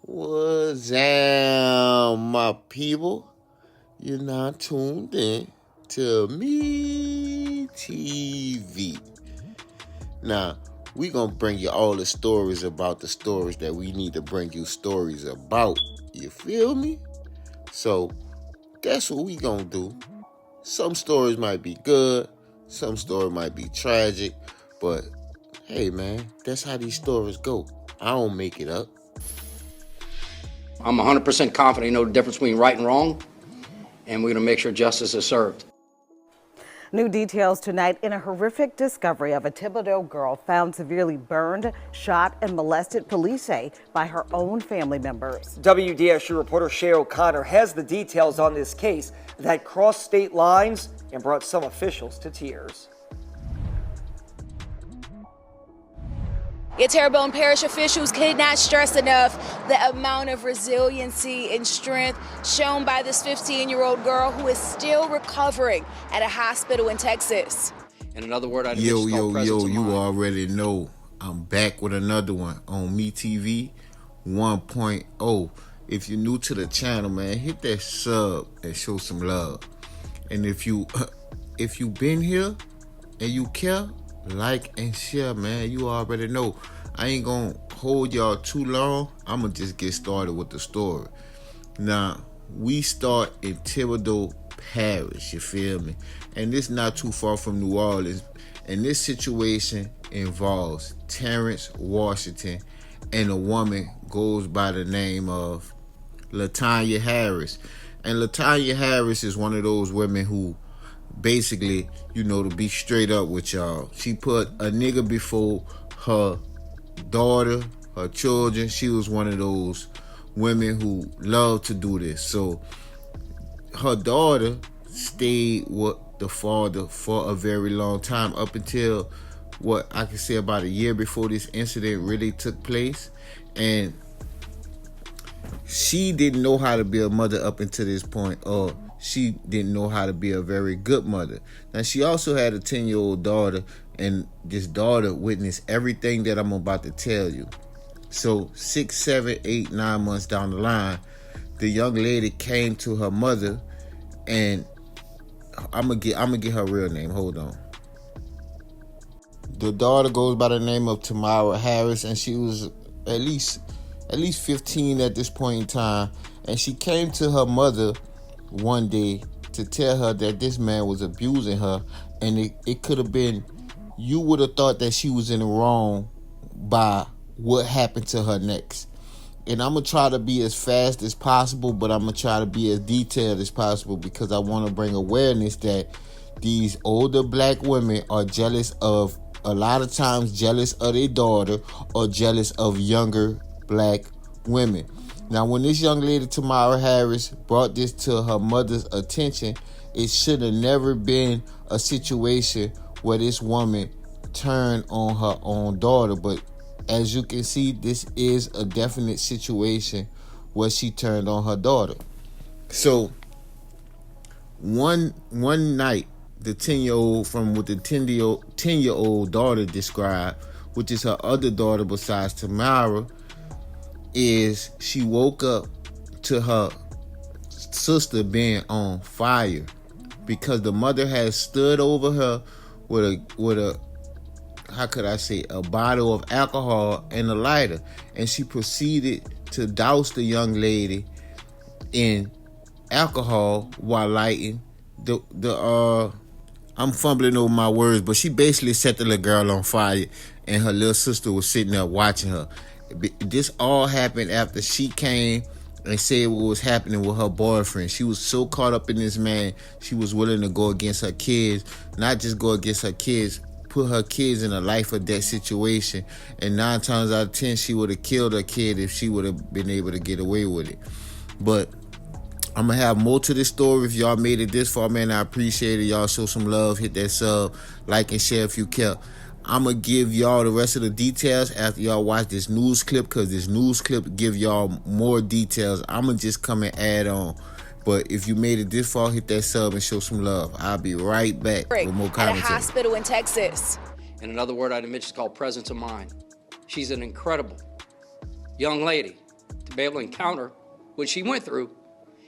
What's up, my people? You're not tuned in to me TV. Now, we gonna bring you all the stories about the stories that we need to bring you stories about. You feel me? So, that's what we gonna do. Some stories might be good, some stories might be tragic, but hey man, that's how these stories go. I don't make it up. I'm 100% confident you know the difference between right and wrong, and we're going to make sure justice is served. New details tonight in a horrific discovery of a Thibodeau girl found severely burned, shot, and molested, police say, by her own family members. WDSU reporter Shay O'Connor has the details on this case that crossed state lines and brought some officials to tears. Terrebonne Parish officials could not stress enough the amount of resiliency and strength shown by this 15-year-old girl who is still recovering at a hospital in Texas. In another word, you already know I'm back with another one on Me TV 1.0. If you're new to the channel, man, hit that sub and show some love. And if you been here and you care, like and share, man. You already know. I ain't gonna hold y'all too long. I'm gonna just get started with the story. Now, we start in Thibodeau Parish, you feel me? And this not too far from New Orleans. And this situation involves Terrence Washington and a woman goes by the name of Latonya Harris. And Latonya Harris is one of those women who basically, to be straight up with y'all, she put a nigga before her daughter, her children. She was one of those women who love to do this. So her daughter stayed with the father for a very long time, up until what I can say about a year before this incident really took place. And she didn't know how to be a mother up until this point, or she didn't know how to be a very good mother. Now, she also had a 10-year-old daughter, and this daughter witnessed everything that I'm about to tell you. So 6, 7, 8, 9 months down the line, the young lady came to her mother, and I'm gonna get her real name. Hold on. The daughter goes by the name of Tamara Harris, and she was at least 15 at this point in time. And she came to her mother one day to tell her that this man was abusing her, and it could have been, you would have thought that she was in the wrong by what happened to her next. And I'm gonna try to be as fast as possible, but I'm gonna try to be as detailed as possible, because I want to bring awareness that these older black women are jealous of, a lot of times jealous of their daughter, or jealous of younger black women. Now, when this young lady, Tamara Harris, brought this to her mother's attention, it should have never been a situation where this woman turned on her own daughter. But as you can see, this is a definite situation where she turned on her daughter. So, one night, the 10-year-old, from what the 10-year-old daughter described, which is her other daughter besides Tamara, is she woke up to her sister being on fire, because the mother had stood over her with a how could I say, a bottle of alcohol and a lighter, and she proceeded to douse the young lady in alcohol while lighting the I'm fumbling over my words, but she basically set the little girl on fire, and her little sister was sitting there watching her. This all happened after she came and said what was happening with her boyfriend. She was so caught up in this man, she was willing to go against her kids. Not just go against her kids, put her kids in a life or death situation. And 9 times out of 10, she would have killed her kid if she would have been able to get away with it. But I'm going to have more to this story. If y'all made it this far, man, I appreciate it. Y'all show some love. Hit that sub, like, and share if you care. I'm going to give y'all the rest of the details after y'all watch this news clip, because this news clip give y'all more details. I'm going to just come and add on. But if you made it this far, hit that sub and show some love. I'll be right back with more commentary. At a hospital in Texas. In another word I'd mention is called presence of mind. She's an incredible young lady to be able to encounter what she went through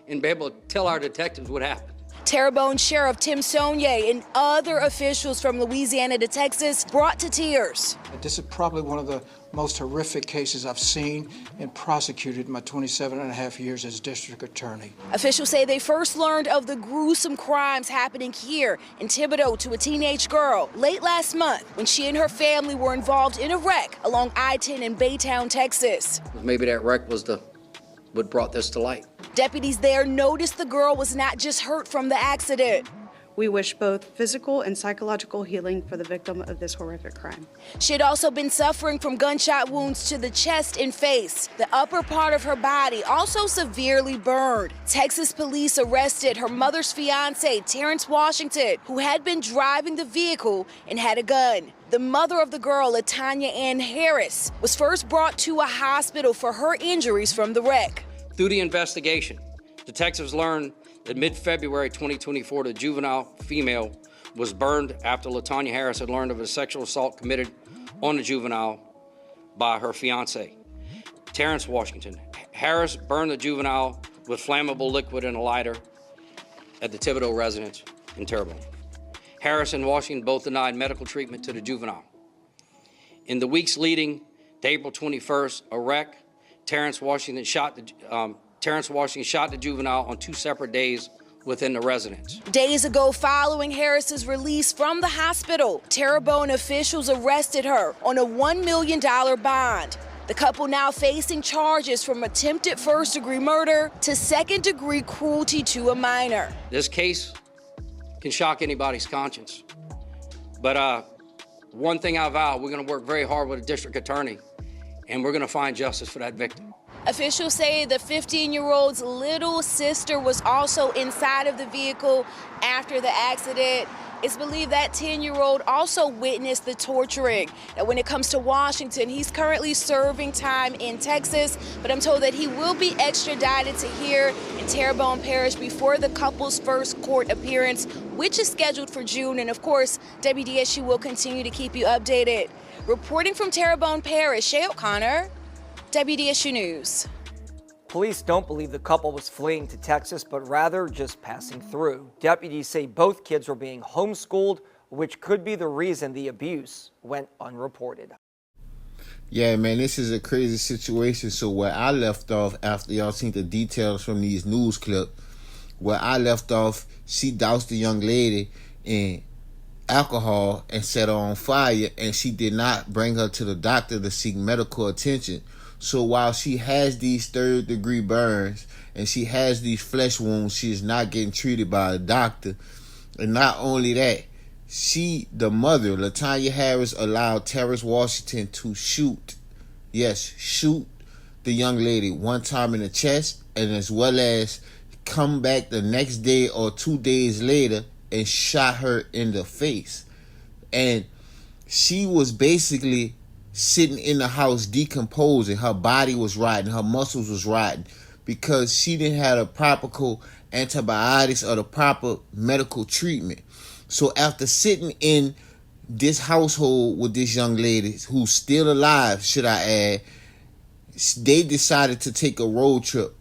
and be able to tell our detectives what happened. Terrebonne Sheriff Tim Sonye and other officials from Louisiana to Texas brought to tears. This is probably one of the most horrific cases I've seen and prosecuted in my 27 and a half years as district attorney. Officials say they first learned of the gruesome crimes happening here in Thibodaux to a teenage girl late last month when she and her family were involved in a wreck along I-10 in Baytown, Texas. Maybe that wreck was what brought this to light. Deputies there noticed the girl was not just hurt from the accident. We wish both physical and psychological healing for the victim of this horrific crime. She had also been suffering from gunshot wounds to the chest and face. The upper part of her body also severely burned. Texas police arrested her mother's fiance, Terrence Washington, who had been driving the vehicle and had a gun. The mother of the girl, Latonya Harris, was first brought to a hospital for her injuries from the wreck. Through the investigation, detectives learned that mid-February 2024, the juvenile female was burned after Latonya Harris had learned of a sexual assault committed on the juvenile by her fiance, Terrence Washington. Harris burned the juvenile with flammable liquid in a lighter at the Thibodaux residence in Terrebonne. Harris and Washington both denied medical treatment to the juvenile. In the weeks leading to April 21st, a wreck, Terrence Washington shot the juvenile on 2 separate days within the residence. Days ago, following Harris's release from the hospital, Terrebonne officials arrested her on a $1 million bond. The couple now facing charges from attempted first-degree murder to second-degree cruelty to a minor. This case can shock anybody's conscience. But one thing I vow, we're going to work very hard with the district attorney, and we're going to find justice for that victim. Officials say the 15-year-old's little sister was also inside of the vehicle after the accident. It's believed that 10-year-old also witnessed the torturing. Now, when it comes to Washington, he's currently serving time in Texas, but I'm told that he will be extradited to here in Terrebonne Parish before the couple's first court appearance, which is scheduled for June. And of course, WDSU will continue to keep you updated. Reporting from Terrebonne Parish, Shay O'Connor, WDSU News. Police don't believe the couple was fleeing to Texas, but rather just passing through. Deputies say both kids were being homeschooled, which could be the reason the abuse went unreported. Yeah, man, this is a crazy situation. So where I left off, after y'all seen the details from these news clips, where I left off, she doused the young lady in alcohol and set her on fire, and she did not bring her to the doctor to seek medical attention. So while she has these third-degree burns and she has these flesh wounds, she is not getting treated by a doctor. And not only that, the mother, Latonya Harris, allowed Terrence Washington to shoot the young lady one time in the chest, and as well as come back the next day or 2 days later and shot her in the face. And she was basically sitting in the house decomposing. Her body was rotting, her muscles was rotting, because she didn't have the proper antibiotics or the proper medical treatment. So after sitting in this household with this young lady, who's still alive, should I add, they decided to take a road trip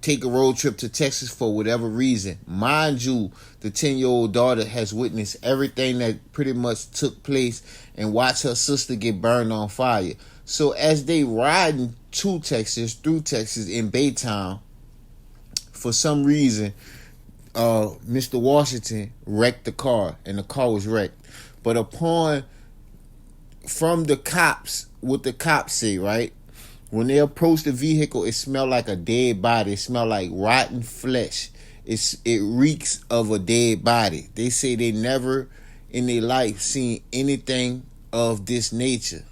to Texas for whatever reason. Mind you, the 10-year-old daughter has witnessed everything that pretty much took place and watched her sister get burned on fire. So as they riding through Texas in Baytown, for some reason, Mr. Washington wrecked the car, and the car was wrecked. But from the cops, what the cops say, right? When they approached the vehicle, it smelled like a dead body. It smelled like rotten flesh. It reeks of a dead body. They say they never in their life seen anything of this nature.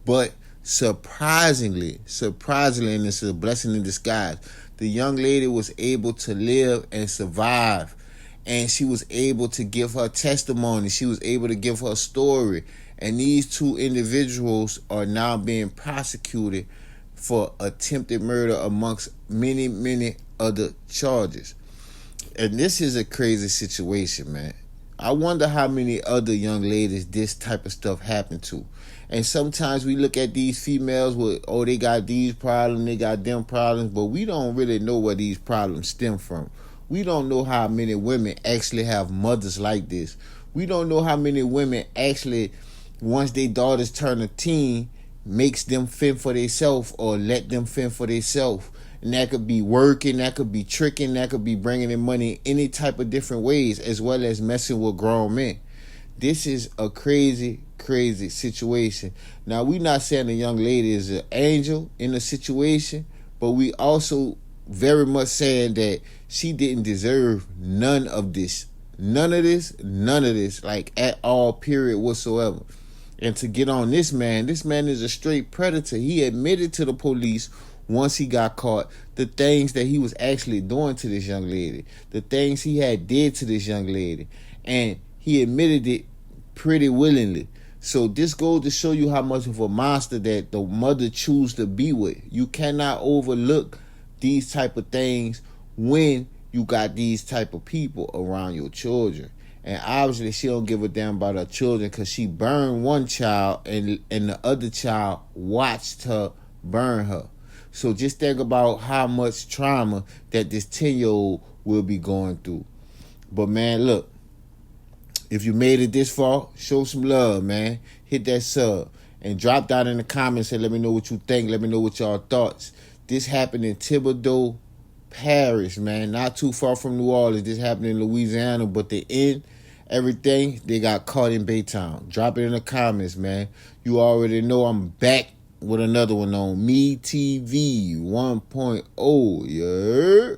But surprisingly, and this is a blessing in disguise, the young lady was able to live and survive. And she was able to give her testimony. She was able to give her story. And these two individuals are now being prosecuted for attempted murder amongst many, many other charges. And this is a crazy situation, man. I wonder how many other young ladies this type of stuff happened to. And sometimes we look at these females with, oh, they got these problems, they got them problems, but we don't really know where these problems stem from. We don't know how many women actually have mothers like this. We don't know how many women actually, once their daughters turn a teen, makes them fend for themselves or let them fend for themselves. And that could be working, that could be tricking, that could be bringing in money any type of different ways, as well as messing with grown men. This is a crazy, crazy situation. Now, we not saying the young lady is an angel in the situation, but we also very much saying that she didn't deserve none of this. None of this, like at all, period, whatsoever. And to get on this man is a straight predator. He admitted to the police once he got caught the things that he was actually doing to this young lady, the things he had did to this young lady, and he admitted it pretty willingly. So this goes to show you how much of a monster that the mother choose to be with. You cannot overlook these type of things when you got these type of people around your children. And obviously she don't give a damn about her children, because she burned one child and the other child watched her burn her. So just think about how much trauma that this 10-year-old will be going through. But man, look, if you made it this far, show some love, man. Hit that sub and drop down in the comments and let me know what you think. Let me know what y'all thoughts. This happened in Thibodaux Parish, man. Not too far from New Orleans. This happened in Louisiana, but the end, everything, they got caught in Baytown. Drop it in the comments, man. You already know I'm back with another one on Me TV 1.0. Yeah.